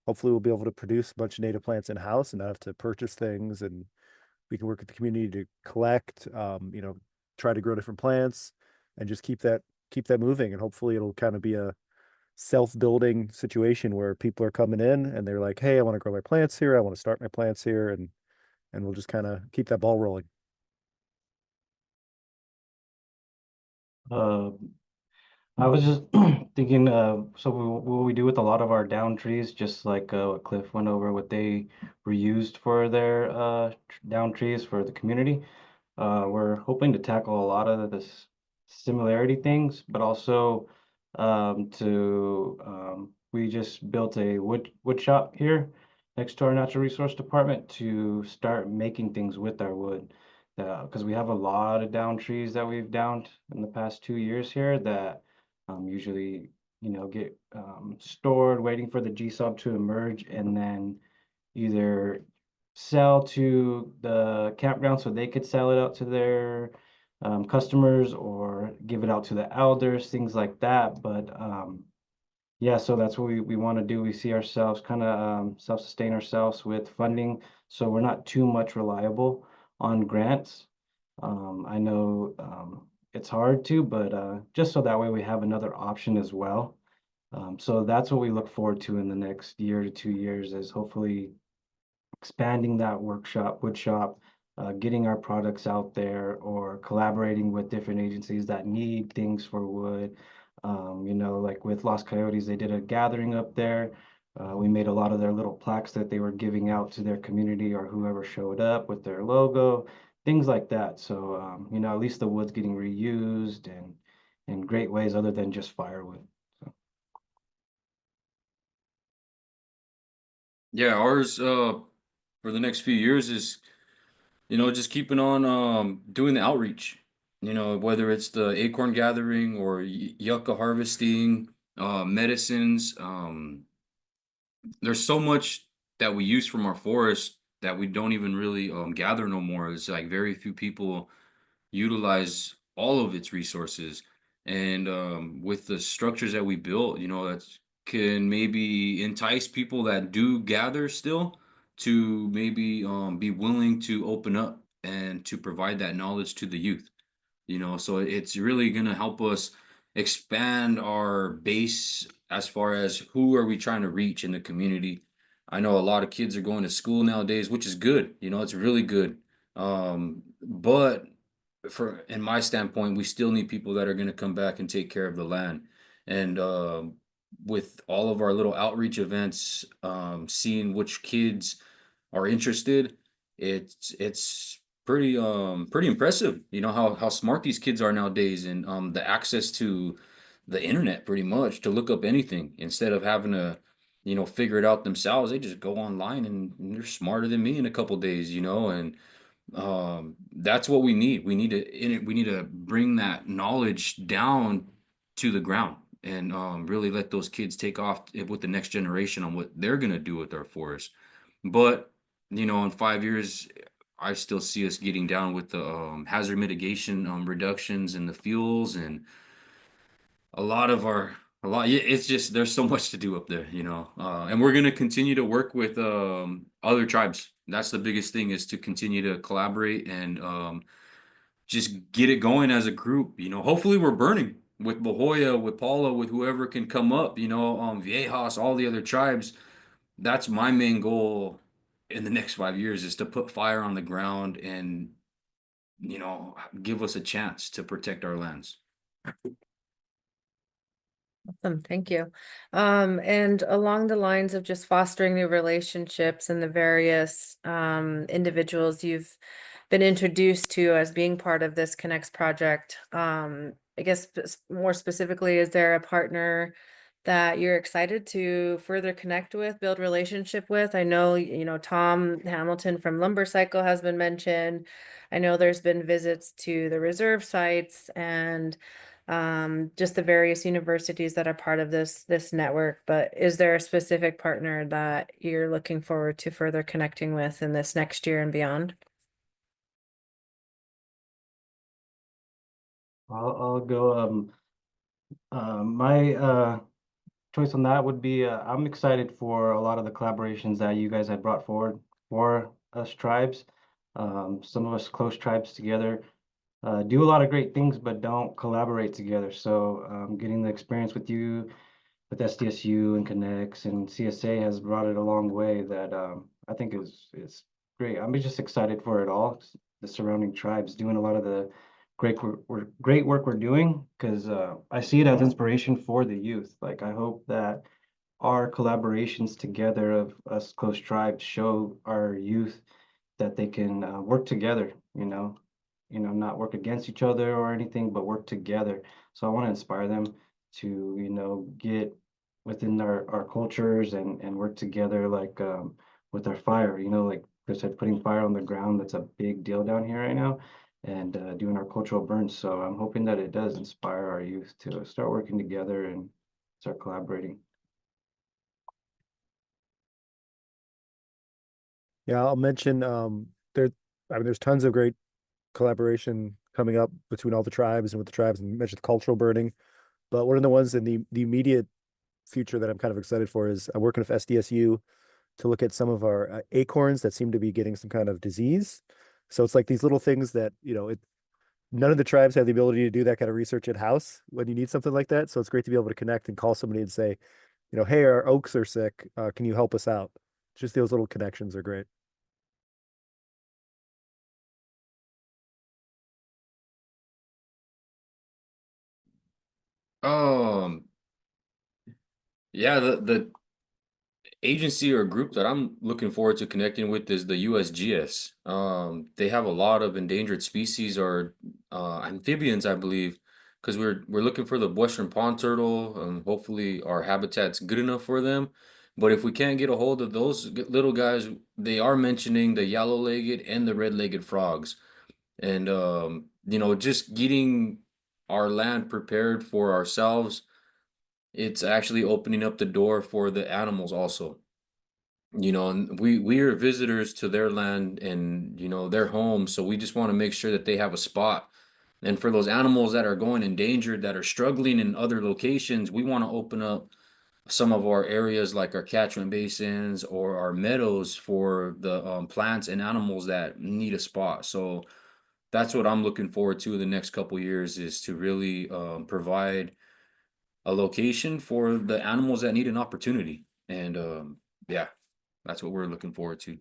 hopefully we'll be able to produce a bunch of native plants in house and not have to purchase things. And we can work with the community to collect, try to grow different plants and just keep that moving. And hopefully it'll kind of be a self-building situation where people are coming in and they're like, hey, I want to grow my plants here. I want to start my plants here. And we'll just kind of keep that ball rolling. Uh, I was just thinking, so what we do with a lot of our down trees, just like what Cliff went over, what they reused for their down trees for the community. We're hoping to tackle a lot of this similarity things, but also we just built a wood shop here next to our natural resource department to start making things with our wood. Because we have a lot of down trees that we've downed in the past 2 years here that usually, get stored, waiting for the GSOP to emerge, and then either sell to the campground so they could sell it out to their customers or give it out to the elders, things like that. But yeah, so that's what we want to do. We see ourselves kind of self-sustain ourselves with funding, so we're not too much reliable on grants. I know it's hard to, but just so that way we have another option as well. So that's what we look forward to in the next year to 2 years, is hopefully expanding that wood shop, getting our products out there, or collaborating with different agencies that need things for wood. Like with Lost Coyotes, they did a gathering up there. We made a lot of their little plaques that they were giving out to their community or whoever showed up with their logo, things like that. So, at least the wood's getting reused and in great ways other than just firewood. So. Yeah, ours for the next few years is, just keeping on doing the outreach. Whether it's the acorn gathering or yucca harvesting, medicines. There's so much that we use from our forest that we don't even really gather no more. It's like very few people utilize all of its resources. And with the structures that we built, that can maybe entice people that do gather still to maybe be willing to open up and to provide that knowledge to the youth. So it's really going to help us expand our base as far as who are we trying to reach in the community. I know a lot of kids are going to school nowadays, which is good. It's really good. But in my standpoint, we still need people that are going to come back and take care of the land. And with all of our little outreach events, seeing which kids are interested, it's pretty impressive. How smart these kids are nowadays, and the access to the internet pretty much to look up anything instead of having to figure it out themselves. They just go online and they're smarter than me in a couple days, and that's what we need to bring that knowledge down to the ground, and really let those kids take off with the next generation on what they're going to do with our forest. But in 5 years, I still see us getting down with the hazard mitigation reductions in the fuels, and it's just there's so much to do up there, and we're going to continue to work with other tribes. That's the biggest thing, is to continue to collaborate and just get it going as a group. Hopefully we're burning with Bahoya, with Paula, with whoever can come up, Viejas, all the other tribes. That's my main goal in the next 5 years, is to put fire on the ground and, give us a chance to protect our lands. Awesome, thank you. And along the lines of just fostering new relationships and the various individuals you've been introduced to as being part of this Connects project, I guess more specifically, is there a partner that you're excited to further connect with, build relationship with? I know, Tom Hamilton from Lumber Cycle has been mentioned. I know there's been visits to the reserve sites and just the various universities that are part of this network. But is there a specific partner that you're looking forward to further connecting with in this next year and beyond? I'll go. My choice on that would be I'm excited for a lot of the collaborations that you guys had brought forward for us tribes. Some of us close tribes together do a lot of great things, but don't collaborate together. So getting the experience with you, with SDSU and Connects and CSA has brought it a long way that I think is great. I'm just excited for it all. The surrounding tribes doing a lot of the great work we're doing because I see it as inspiration for the youth. Like I hope that our collaborations together of us close tribes show our youth that they can work together, not work against each other or anything, but work together. So I want to inspire them to, get within our cultures and work together like with our fire, like Chris said, putting fire on the ground, that's a big deal down here right now, and doing our cultural burns. So I'm hoping that it does inspire our youth to start working together and start collaborating. Yeah, I'll mention there's tons of great collaboration coming up between all the tribes and with the tribes, and you mentioned cultural burning. But one of the ones in the immediate future that I'm kind of excited for is I'm working with SDSU to look at some of our acorns that seem to be getting some kind of disease. So it's like these little things that, none of the tribes have the ability to do that kind of research in house when you need something like that. So it's great to be able to connect and call somebody and say, hey, our oaks are sick. Can you help us out? Just those little connections are great. Um, yeah, the agency or group that I'm looking forward to connecting with is the USGS. They have a lot of endangered species or amphibians, I believe, because we're looking for the western pond turtle. Hopefully, our habitat's good enough for them. But if we can't get a hold of those little guys, they are mentioning the yellow-legged and the red-legged frogs. And just getting our land prepared for ourselves, it's actually opening up the door for the animals also. And we are visitors to their land and their home, so we just want to make sure that they have a spot. And for those animals that are going endangered, that are struggling in other locations, we want to open up some of our areas like our catchment basins or our meadows for the plants and animals that need a spot. So that's what I'm looking forward to in the next couple years, is to really provide a location for the animals that need an opportunity. And yeah, that's what we're looking forward to.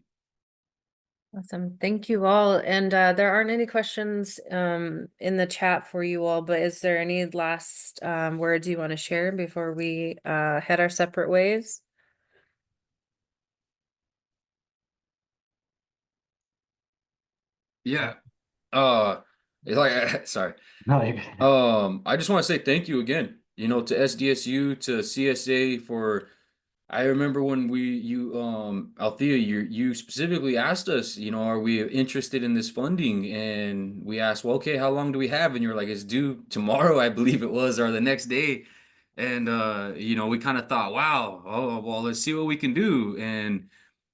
Awesome. Thank you all. And there aren't any questions in the chat for you all, but is there any last words you want to share before we head our separate ways? Yeah. It's like sorry. No, you're good. I just want to say thank you again, to SDSU, to CSA for. I remember when Althea, you specifically asked us, are we interested in this funding? And we asked, well, okay, how long do we have? And you're like, it's due tomorrow, I believe it was, or the next day. And we kind of thought, wow, oh well, let's see what we can do. And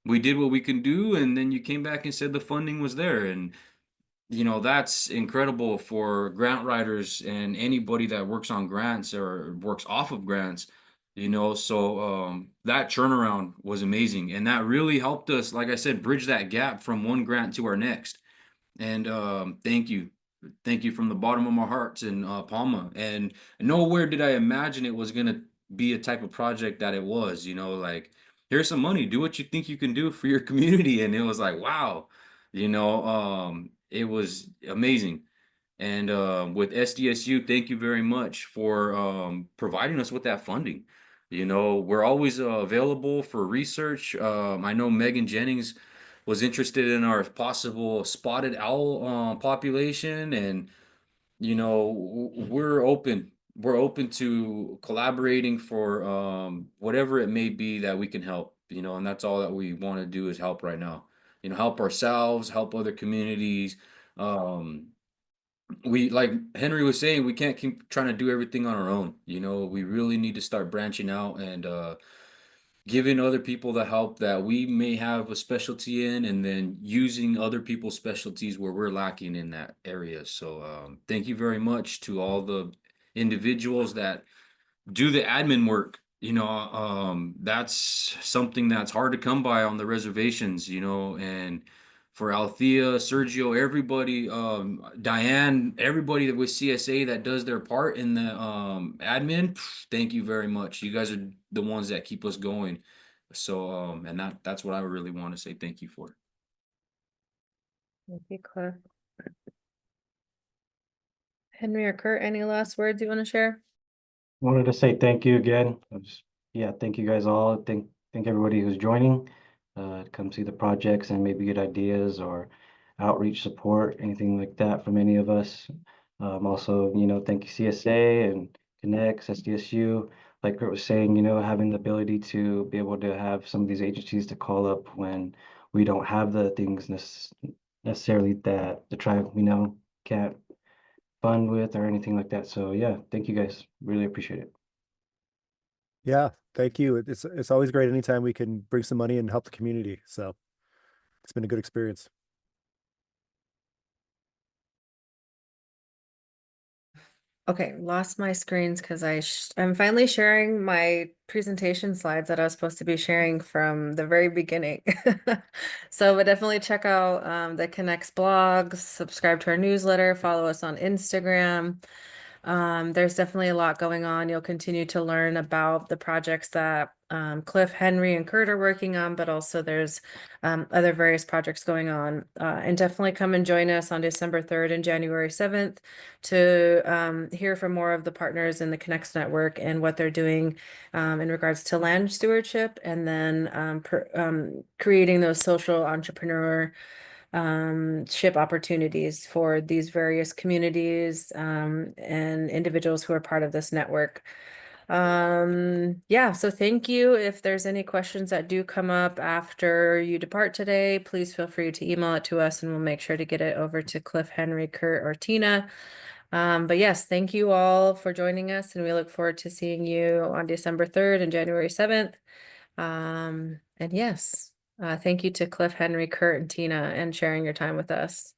we did what we can do, and then you came back and said the funding was there. And that's incredible for grant writers and anybody that works on grants or works off of grants, so that turnaround was amazing, and that really helped us, like I said, bridge that gap from one grant to our next. And thank you from the bottom of my heart in Palma. And nowhere did I imagine it was gonna be a type of project that it was, like, here's some money, do what you think you can do for your community. And it was like, wow, it was amazing. And with SDSU, thank you very much for providing us with that funding. You know, we're always available for research. I know Megan Jennings was interested in our possible spotted owl population, and you know, we're open to collaborating for whatever it may be that we can help, you know, and that's all that we want to do is help right now. You know, help ourselves, help other communities. Um, we, like Henry was saying, we can't keep trying to do everything on our own. You know, we really need to start branching out and giving other people the help that we may have a specialty in, and then using other people's specialties where we're lacking in that area. So thank you very much to all the individuals that do the admin work. You know, that's something that's hard to come by on the reservations, you know, and for Althea, Sergio, everybody, Diane, everybody that with CSA that does their part in the admin, thank you very much. You guys are the ones that keep us going. So and that's what I really want to say thank you for. Thank you, Cliff. Henry or Kurt, any last words you want to share? Wanted to say thank you again. Yeah, thank you guys all. Thank everybody who's joining to come see the projects and maybe get ideas or outreach support, anything like that from any of us. Also, you know, thank you CSA and Connects, SDSU. Like Kurt was saying, you know, having the ability to be able to have some of these agencies to call up when we don't have the things necessarily that the tribe, you know, can't fund with or anything like that. So yeah, thank you guys. Really appreciate it. Yeah, thank you. It's always great anytime we can bring some money and help the community. So it's been a good experience. Okay, lost my screens because I'm finally sharing my presentation slides that I was supposed to be sharing from the very beginning. So but definitely check out the Connects blogs, subscribe to our newsletter, follow us on Instagram. There's definitely a lot going on. You'll continue to learn about the projects that Cliff, Henry, and Kurt are working on, but also there's other various projects going on. And definitely come and join us on December 3rd and January 7th to hear from more of the partners in the Connects Network and what they're doing in regards to land stewardship, and then creating those social entrepreneur ship opportunities for these various communities and individuals who are part of this network. Yeah, so thank you. If there's any questions that do come up after you depart today, please feel free to email it to us and we'll make sure to get it over to Cliff, Henry, Kurt, or Tina. But yes, thank you all for joining us, and we look forward to seeing you on December 3rd and January 7th. And yes, thank you to Cliff, Henry, Kurt, and Tina, and sharing your time with us.